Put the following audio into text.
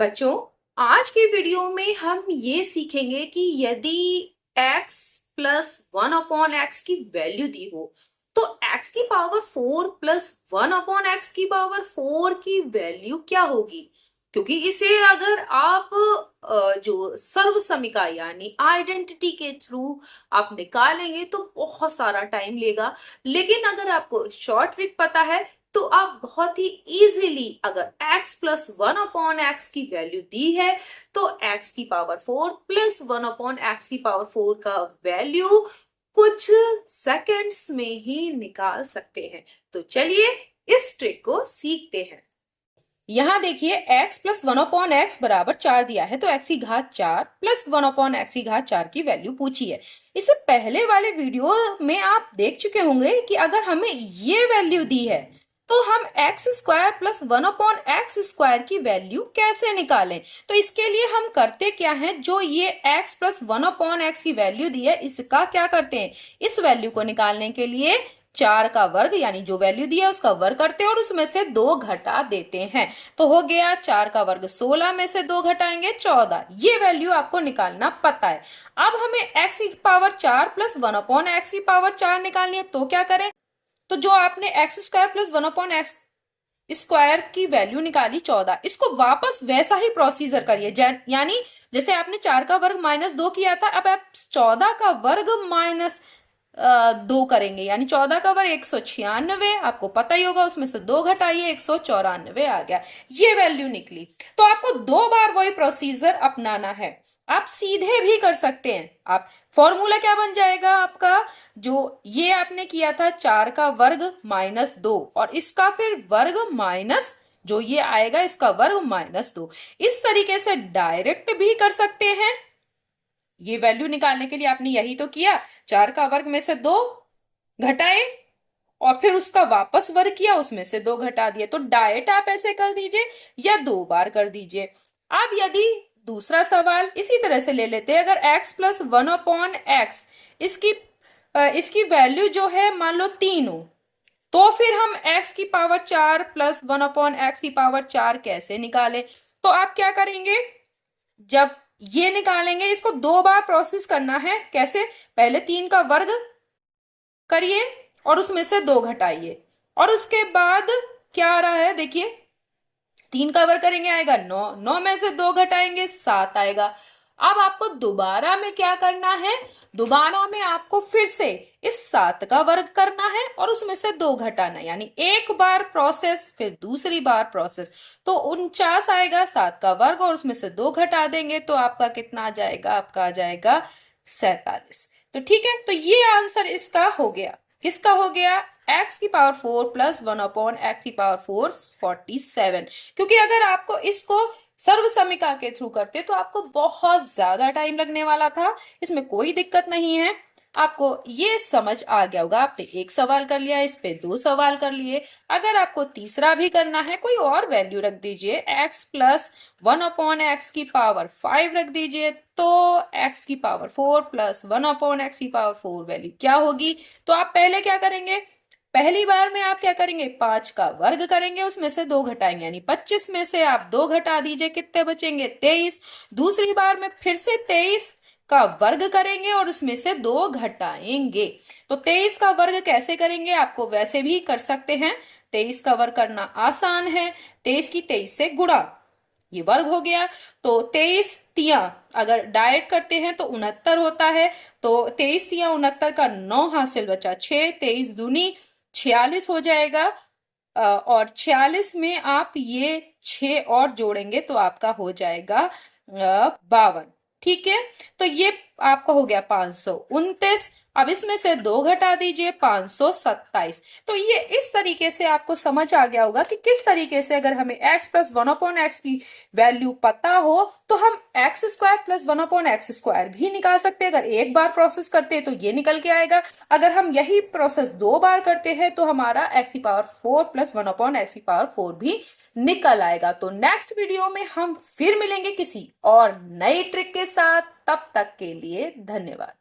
बच्चों, आज के वीडियो में हम ये सीखेंगे कि यदि x प्लस 1/x की वैल्यू दी हो तो x की पावर 4 प्लस 1/x की पावर 4 की वैल्यू क्या होगी। क्योंकि इसे अगर आप जो सर्व समीका यानी आइडेंटिटी के थ्रू आप निकालेंगे तो बहुत सारा टाइम लेगा। लेकिन अगर आपको शॉर्ट ट्रिक पता है तो आप बहुत ही इजीली, अगर x प्लस 1/x की वैल्यू दी है तो x की पावर 4 प्लस 1/x की पावर 4 का वैल्यू कुछ सेकंड्स में ही निकाल सकते हैं। तो चलिए इस ट्रिक को सीखते हैं। यहां देखिए x प्लस 1/x बराबर 4 दिया है, तो x की घात 4 प्लस 1/x की घात 4 की वैल्यू पूछी है। इससे पहले वाले वीडियो में आप देख चुके होंगे कि अगर हमें ये वैल्यू दी है तो हम x square plus 1/x square की वैल्यू कैसे निकालें। तो इसके लिए हम करते क्या है, जो ये x प्लस 1/x की वैल्यू दी है इसका क्या करते हैं, इस वैल्यू को निकालने के लिए 4 का वर्ग यानी जो वैल्यू दी है उसका वर्ग करते हैं और उसमें से 2 घटा देते हैं। तो हो गया 4 का वर्ग 16 में से 2 घटाएंगे 14। ये वैल्यू आपको निकालना पता है। अब हमें x की पावर 4 प्लस 1/x की पावर 4 निकालनी है, तो क्या करें, तो जो आपने x square plus 1/x square की वैल्यू निकाली 14, इसको वापस वैसा ही प्रोसीजर करिए। यानी जैसे आपने 4 का वर्ग माइनस 2 किया था, अब आप 14 का वर्ग माइनस 2 करेंगे, यानी 14 का वर्ग 196। आपको पता ही होगा, उसमें से 2 घटाइए 194 आ गया, ये वैल्यू निकली। तो आपको 2 बार वही प्रोसीजर अपनाना है। आप सीधे भी कर सकते हैं। आप फॉर्मूला क्या बन जाएगा आपका, जो ये आपने किया था 4 का वर्ग माइनस 2 और इसका फिर वर्ग माइनस जो ये आएगा इसका वर्ग माइनस 2। इस तरीके से डायरेक्ट भी कर सकते हैं। ये वैल्यू निकालने के लिए आपने यही तो किया, 4 का वर्ग में से 2 घटाए और फिर उसका वापस वर्ग किया, उसमें से 2 घटा दिए। तो डायरेक्ट आप ऐसे कर दीजिए या 2 बार कर दीजिए। अब यदि दूसरा सवाल इसी तरह से ले लेते हैं, अगर x प्लस 1/x इसकी वैल्यू जो है मान लो 3 हो, तो फिर हम x की पावर 4 प्लस 1/x की पावर 4 कैसे निकालें। तो आप क्या करेंगे, जब ये निकालेंगे इसको 2 बार प्रोसेस करना है। कैसे, पहले 3 का वर्ग करिए और उसमें से 2 घटाइए और उसके बाद क्या आ रहा है देखिए, 3 का वर्ग करेंगे आएगा 9, 9 में से 2 घटाएंगे 7 आएगा। अब आपको दोबारा में क्या करना है, दोबारा में आपको फिर से इस 7 का वर्ग करना है और उसमें से 2 घटाना है, यानी एक बार प्रोसेस फिर दूसरी बार प्रोसेस। तो 49 आएगा 7 का वर्ग और उसमें से 2 घटा देंगे तो आपका कितना आ जाएगा, आपका आ जाएगा 47। तो ठीक है, तो ये आंसर इसका हो गया। किसका हो गया, x की पावर 4 प्लस 1/x की पावर 4 47। क्योंकि अगर आपको इसको सर्व समीका के थ्रू करते तो आपको बहुत ज्यादा टाइम लगने वाला था। इसमें कोई दिक्कत नहीं है, आपको ये समझ आ गया होगा। आपने एक सवाल कर लिया, इस पे 2 सवाल कर लिए। अगर आपको तीसरा भी करना है, कोई और वैल्यू रख दीजिए, x प्लस 1/x की पावर 5 रख दीजिए, तो x की पावर 4 प्लस 1/x की पावर 4 वैल्यू क्या होगी। तो आप पहले क्या करेंगे, पहली बार में आप क्या करेंगे, 5 का वर्ग करेंगे, उसमें से 2 घटाएंगे, यानी 25 में से आप 2 घटा दीजिए, कितने बचेंगे 23। दूसरी बार में फिर से 23 का वर्ग करेंगे और उसमें से 2 घटाएंगे। तो 23 का वर्ग कैसे करेंगे, आपको वैसे भी कर सकते हैं। 23 का वर्ग करना आसान है, 23 की 23 से गुणा, ये वर्ग हो गया। तो 23 तिया अगर डायरेक्ट करते हैं तो 69 होता है। तो 23 तिया 69 का 9 हासिल बचा 6, 23 दूनी 46 हो जाएगा। और 46 में आप ये 6 और जोड़ेंगे तो आपका हो जाएगा 52। ठीक है, तो ये आपका हो गया 529। अब इसमें से 2 घटा दीजिए, 527। तो ये इस तरीके से आपको समझ आ गया होगा कि किस तरीके से अगर हमें x प्लस 1/x की वैल्यू पता हो तो हम x square plus 1/x square भी निकाल सकते हैं। अगर एक बार प्रोसेस करते हैं तो ये निकल के आएगा, अगर हम यही प्रोसेस 2 बार करते हैं तो हमारा x की पावर 4 प्लस 1/x की पावर 4 भी निकल आएगा। तो नेक्स्ट वीडियो में हम फिर मिलेंगे किसी और नई ट्रिक के साथ। तब तक के लिए धन्यवाद।